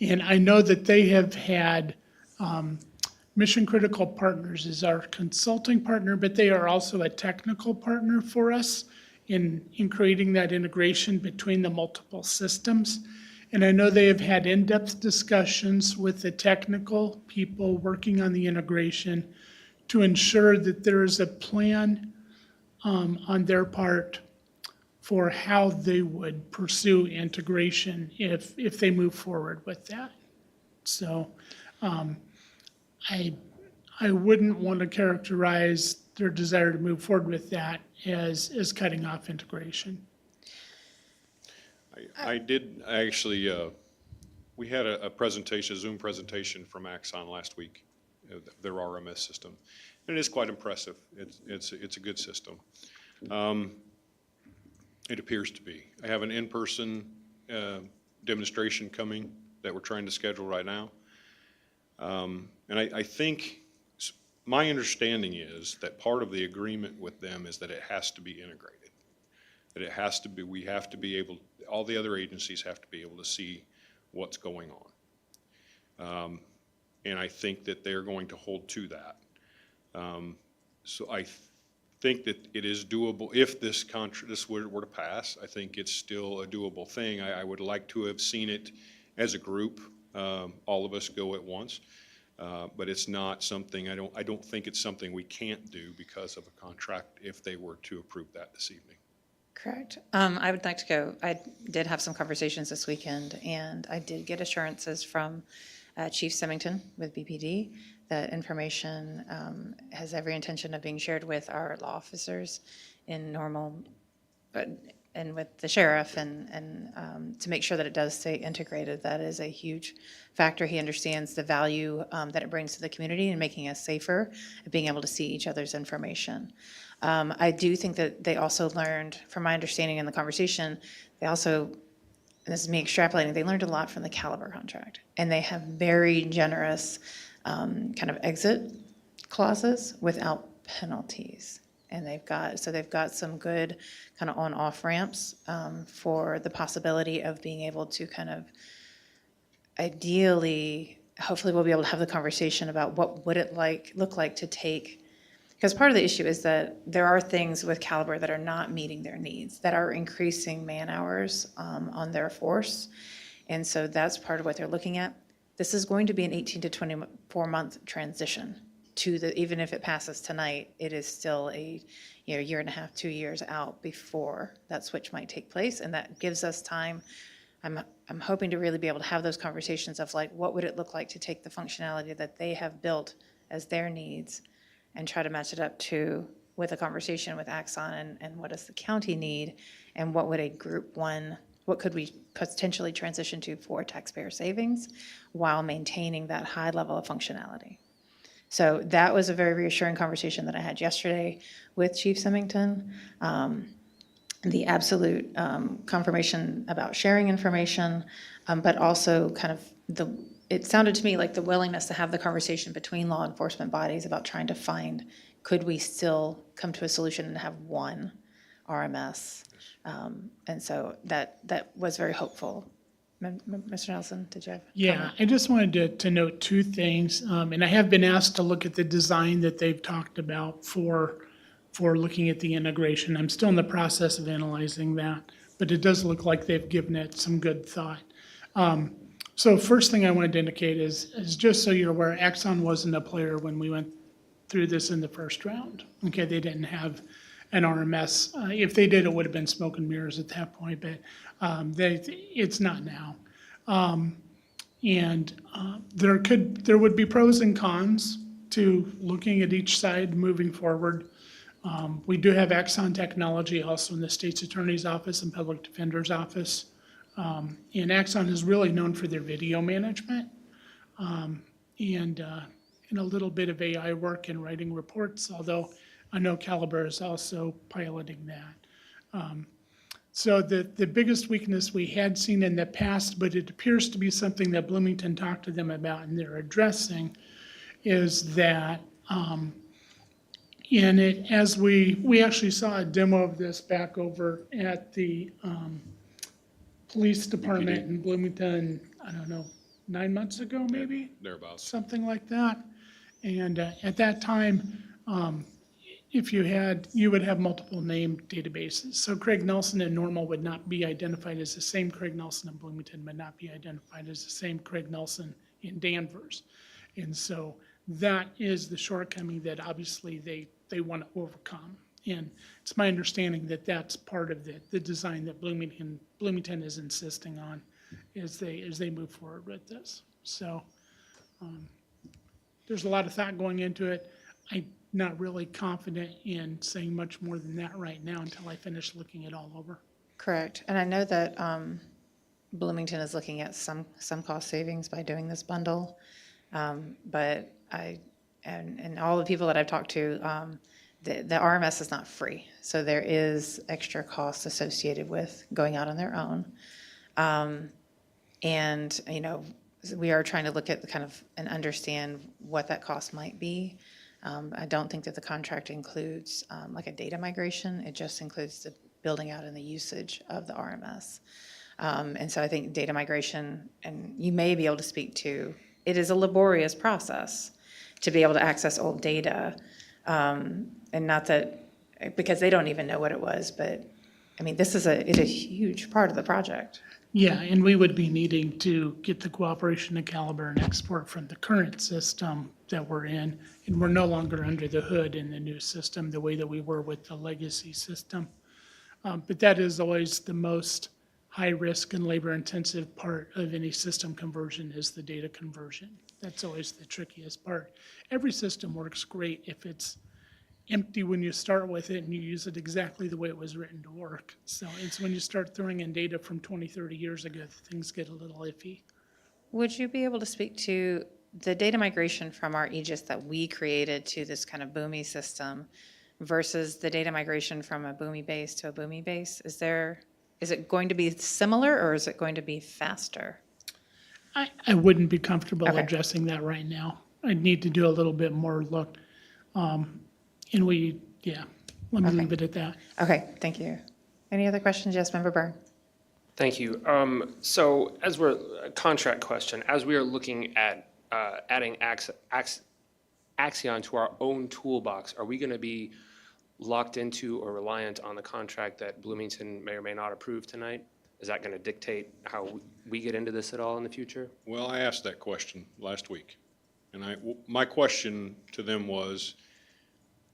And I know that they have had Mission Critical Partners is our consulting partner, but they are also a technical partner for us in creating that integration between the multiple systems. And I know they have had in-depth discussions with the technical people working on the integration to ensure that there is a plan on their part for how they would pursue integration if they move forward with that. So I wouldn't want to characterize their desire to move forward with that as cutting off integration. I did actually, we had a presentation, a Zoom presentation from Axon last week, their RMS system. And it is quite impressive. It's a good system. It appears to be. I have an in-person demonstration coming that we're trying to schedule right now. And I think, my understanding is that part of the agreement with them is that it has to be integrated. That it has to be, we have to be able, all the other agencies have to be able to see what's going on. And I think that they're going to hold to that. So I think that it is doable. If this were to pass, I think it's still a doable thing. I would like to have seen it as a group, all of us go at once. But it's not something, I don't think it's something we can't do because of a contract if they were to approve that this evening. Correct. I would like to go, I did have some conversations this weekend, and I did get assurances from Chief Symington with BPD that information has every intention of being shared with our law officers in normal, and with the sheriff, and to make sure that it does stay integrated. That is a huge factor. He understands the value that it brings to the community and making us safer, and being able to see each other's information. I do think that they also learned, from my understanding in the conversation, they also, and this is me extrapolating, they learned a lot from the Caliber contract. And they have very generous kind of exit clauses without penalties. And they've got some good kind of on-off ramps for the possibility of being able to kind of ideally, hopefully we'll be able to have the conversation about what would it look like to take, because part of the issue is that there are things with Caliber that are not meeting their needs, that are increasing man hours on their force. And so that's part of what they're looking at. This is going to be an 18 to 24 month transition to even if it passes tonight, it is still a year and a half, 2 years out before that switch might take place. And that gives us time I'm hoping to really be able to have those conversations of like, what would it look like to take the functionality that they have built as their needs and try to match it up to, with a conversation with Axon and what does the county need? And what would a group one, what could we potentially transition to for taxpayer savings while maintaining that high level of functionality? So that was a very reassuring conversation that I had yesterday with Chief Symington. The absolute confirmation about sharing information, but also kind of it sounded to me like the willingness to have the conversation between law enforcement bodies about trying to find, could we still come to a solution and have one RMS? And so that was very hopeful. Mr. Nelson, did you have? Yeah, I just wanted to note two things, and I have been asked to look at the design that they've talked about for looking at the integration. I'm still in the process of analyzing that, but it does look like they've given it some good thought. So first thing I wanted to indicate is just so you're aware, Axon wasn't a player when we went through this in the first round. Okay, they didn't have an RMS. If they did, it would have been smoke and mirrors at that point, but it's not now. There would be pros and cons to looking at each side moving forward. We do have Axon technology also in the state's attorney's office and public defender's office. And Axon is really known for their video management and a little bit of AI work and writing reports, although I know Caliber is also piloting that. So the biggest weakness we had seen in the past, but it appears to be something that Bloomington talked to them about and they're addressing, is that as we actually saw a demo of this back over at the police department in Bloomington, I don't know, 9 months ago, maybe? Thereabouts. Something like that. And at that time, you would have multiple name databases. So Craig Nelson in Normal would not be identified as the same Craig Nelson in Bloomington, would not be identified as the same Craig Nelson in Danvers. And so that is the shortcoming that obviously they want to overcome. And it's my understanding that that's part of the design that Bloomington is insisting on as they move forward with this. So there's a lot of thought going into it. I'm not really confident in saying much more than that right now until I finish looking it all over. Correct. And I know that Bloomington is looking at some cost savings by doing this bundle. But and all the people that I've talked to, the RMS is not free. So there is extra costs associated with going out on their own. And, we are trying to look at and understand what that cost might be. I don't think that the contract includes like a data migration. It just includes the building out and the usage of the RMS. And so I think data migration, and you may be able to speak to, it is a laborious process to be able to access old data. And not that, because they don't even know what it was, but I mean, this is a huge part of the project. Yeah, and we would be needing to get the cooperation of Caliber and export from the current system that we're in. And we're no longer under the hood in the new system the way that we were with the legacy system. But that is always the most high-risk and labor-intensive part of any system conversion is the data conversion. That's always the trickiest part. Every system works great if it's empty when you start with it and you use it exactly the way it was written to work. So it's when you start throwing in data from 20, 30 years ago that things get a little iffy. Would you be able to speak to the data migration from our Aegis that we created to this kind of Boomi system versus the data migration from a Boomi base to a Boomi base? Is it going to be similar or is it going to be faster? I wouldn't be comfortable Okay. addressing that right now. I'd need to do a little bit more look. Let me leave it at that. Okay, thank you. Any other questions? Yes, Member Byrne. Thank you. So a contract question, as we are looking at adding Axion to our own toolbox, are we going to be locked into or reliant on the contract that Bloomington may or may not approve tonight? Is that going to dictate how we get into this at all in the future? Well, I asked that question last week. And my question to them was,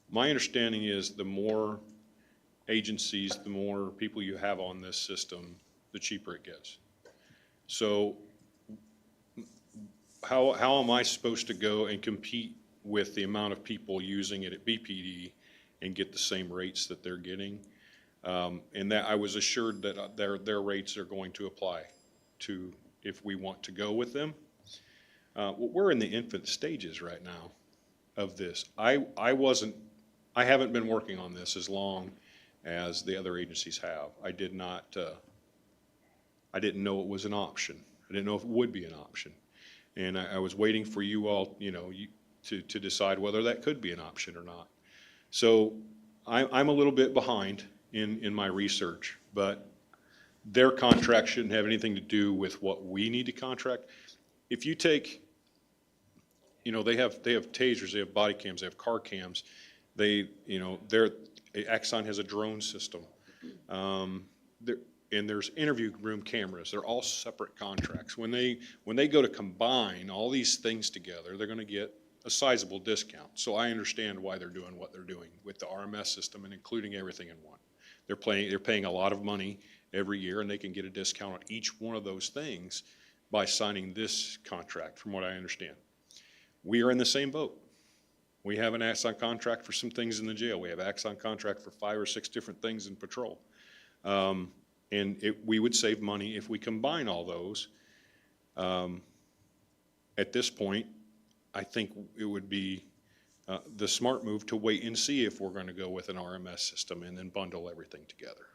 my understanding is the more agencies, the more people you have on this system, the cheaper it gets. So how am I supposed to go and compete with the amount of people using it at BPD and get the same rates that they're getting? And that I was assured that their rates are going to apply to if we want to go with them. We're in the infant stages right now of this. I haven't been working on this as long as the other agencies have. I didn't know it was an option. I didn't know if it would be an option. And I was waiting for you all, to decide whether that could be an option or not. So I'm a little bit behind in my research, but their contract shouldn't have anything to do with what we need to contract. If you take, they have tasers, they have body cams, they have car cams. Axon has a drone system. And there's interview room cameras. They're all separate contracts. When they go to combine all these things together, they're going to get a sizable discount. So I understand why they're doing what they're doing with the RMS system and including everything in one. They're paying a lot of money every year, and they can get a discount on each one of those things by signing this contract, from what I understand. We are in the same boat. We have an Axon contract for some things in the jail. We have Axon contract for 5 or 6 different things in patrol. We would save money if we combine all those. At this point, I think it would be the smart move to wait and see if we're going to go with an RMS system and then bundle everything together.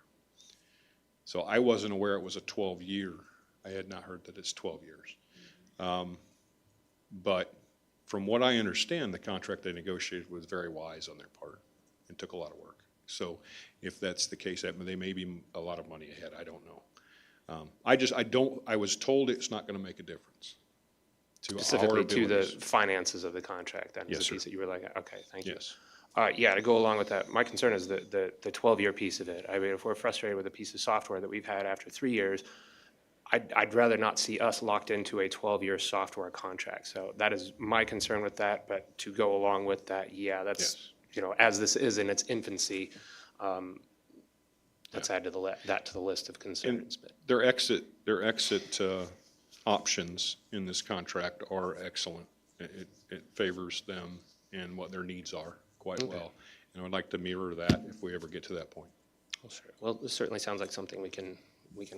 So I wasn't aware it was a 12-year. I had not heard that it's 12 years. But from what I understand, the contract they negotiated was very wise on their part and took a lot of work. So if that's the case, they may be a lot of money ahead. I don't know. I was told it's not going to make a difference to our Specifically to the abilities. finances of the contract, that is Yes, the sir. piece that you were like, okay, thank you. Yes. Yeah, to go along with that, my concern is the 12-year piece of it. I mean, if we're frustrated with a piece of software that we've had after 3 years, I'd rather not see us locked into a 12-year software contract. So that is my concern with that, but to go along with that, yeah, that's, as this is in its infancy, let's add that to the list of concerns. But Their exit options in this contract are excellent. It favors them and what their needs are quite well. And I'd like to mirror that if we ever get to that point. Well, this certainly sounds like something we can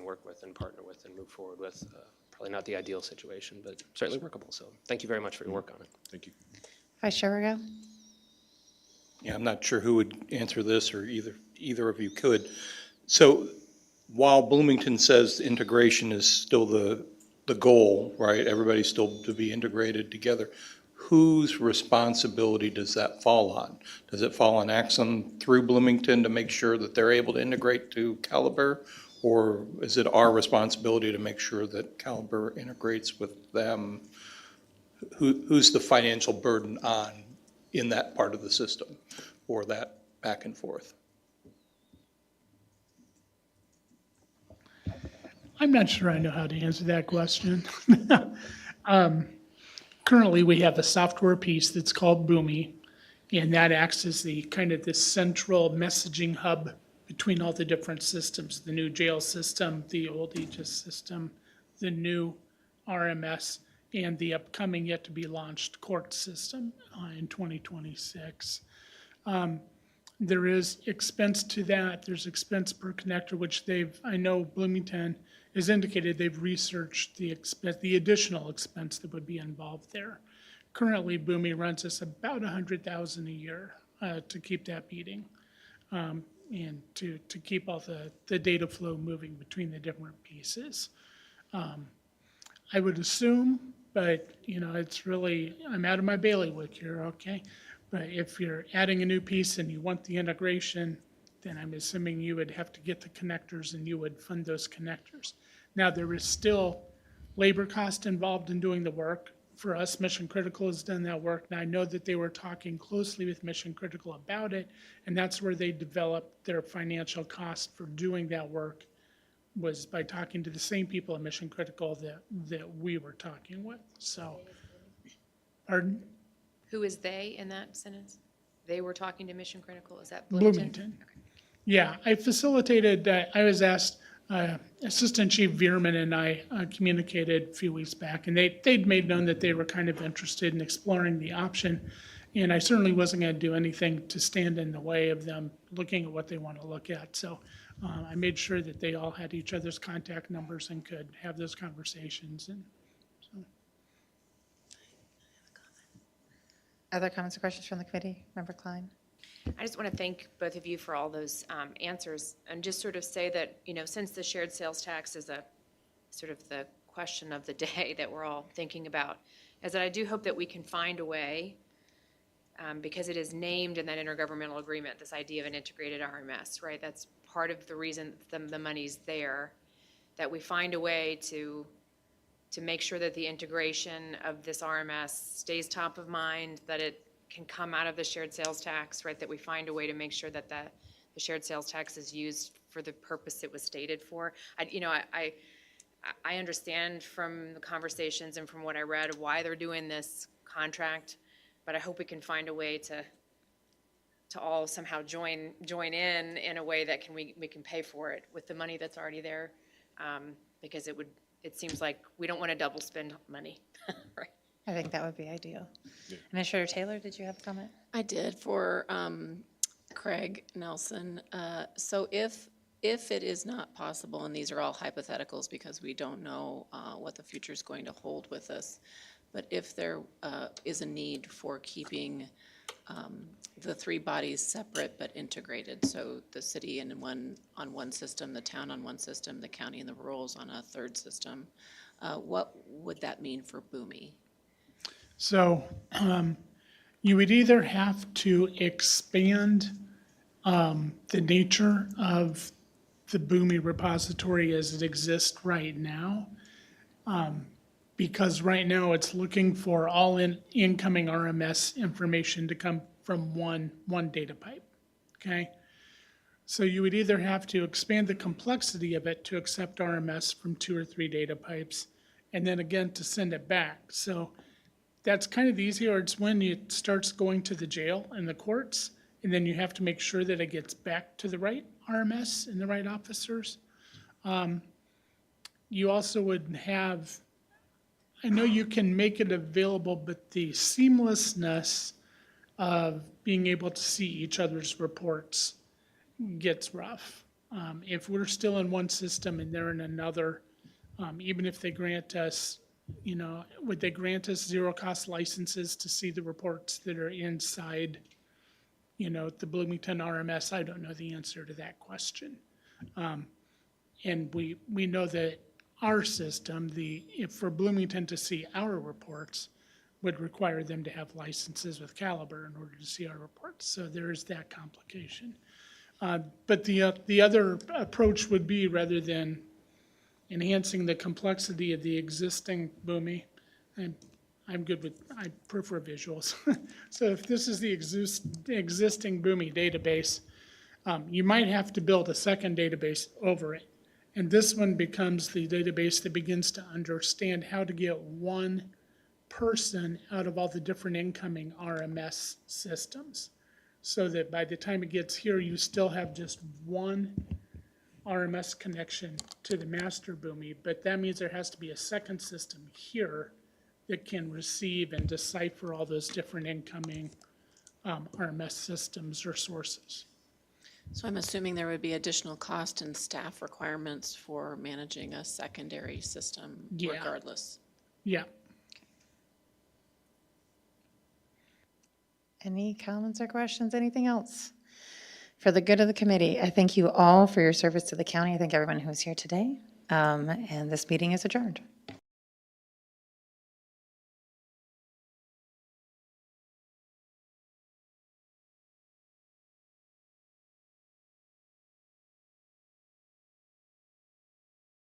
work with and partner with and move forward with. Probably not the ideal situation, but certainly workable. So thank you very much for your work on it. Thank you. Vice Chair Rago? Yeah, I'm not sure who would answer this, or either of you could. So while Bloomington says integration is still the goal, right? Everybody's still to be integrated together. Whose responsibility does that fall on? Does it fall on Axon through Bloomington to make sure that they're able to integrate to Caliber? Or is it our responsibility to make sure that Caliber integrates with them? Who's the financial burden on in that part of the system, or that back and forth? I'm not sure I know how to answer that question. Currently, we have a software piece that's called Boomi, and that acts as the kind of this central messaging hub between all the different systems, the new jail system, the old Aegis system, the new RMS, and the upcoming yet to be launched court system in 2026. There is expense to that. There's expense per connector, which I know Bloomington has indicated they've researched the additional expense that would be involved there. Currently, Boomi runs us about $100,000 a year to keep that beating. And to keep all the data flow moving between the different pieces. I would assume, but it's really, I'm out of my bailiwick here, okay? But if you're adding a new piece and you want the integration, then I'm assuming you would have to get the connectors and you would fund those connectors. Now, there is still labor cost involved in doing the work. For us, Mission Critical has done that work, and I know that they were talking closely with Mission Critical about it, and that's where they developed their financial cost for doing that work, was by talking to the same people at Mission Critical that we were talking with, so. Pardon? Who is they in that sentence? They were talking to Mission Critical, is that Bloomington? Bloomington. Yeah, I facilitated, I was asked Assistant Chief Veerman and I communicated a few weeks back, and they'd made known that they were kind of interested in exploring the option. And I certainly wasn't going to do anything to stand in the way of them looking at what they want to look at. So I made sure that they all had each other's contact numbers and could have those conversations. And so. Other comments or questions from the committee? Member Klein? I just want to thank both of you for all those answers, and just sort of say that, since the shared sales tax is a sort of the question of the day that we're all thinking about, is that I do hope that we can find a way, because it is named in that intergovernmental agreement, this idea of an integrated RMS, right? That's part of the reason the money's there, that we find a way to make sure that the integration of this RMS stays top of mind, that it can come out of the shared sales tax, right? That we find a way to make sure that the shared sales tax is used for the purpose it was stated for. I understand from the conversations and from what I read why they're doing this contract, but I hope we can find a way to all somehow join in a way that we can pay for it with the money that's already there, because it seems like we don't want to double spend money, right? I think that would be ideal. Administrator Taylor, did you have a comment? I did for Craig Nelson. So if it is not possible, and these are all hypotheticals because we don't know what the future is going to hold with us, but if there is a need for keeping the three bodies separate but integrated, so the city on one system, the town on one system, the county and the rurals on a third system, what would that mean for Boomi? So you would either have to expand the nature of the Boomi repository as it exists right now, because right now it's looking for all incoming RMS information to come from one data pipe, okay? So you would either have to expand the complexity of it to accept RMS from 2 or 3 data pipes, and then again to send it back. So that's kind of easy, or it's when it starts going to the jail and the courts, and then you have to make sure that it gets back to the right RMS and the right officers. You also would have, I know you can make it available, but the seamlessness of being able to see each other's reports gets rough. If we're still in one system and they're in another, even if they grant us, would they grant us zero-cost licenses to see the reports that are inside, the Bloomington RMS? I don't know the answer to that question. And we know that our system, if for Bloomington to see our reports, would require them to have licenses with Caliber in order to see our reports. So there is that complication. But the other approach would be, rather than enhancing the complexity of the existing Boomi, I'm good with, I prefer visuals. So if this is the existing Boomi database, you might have to build a second database over it. And this one becomes the database that begins to understand how to get one person out of all the different incoming RMS systems, so that by the time it gets here, you still have just one RMS connection to the master Boomi, but that means there has to be a second system here that can receive and decipher all those different incoming RMS systems or sources. So I'm assuming there would be additional cost and staff requirements for managing a secondary system regardless. Yeah. Any comments or questions? Anything else? For the good of the committee, I thank you all for your service to the county. I thank everyone who was here today. And this meeting is adjourned.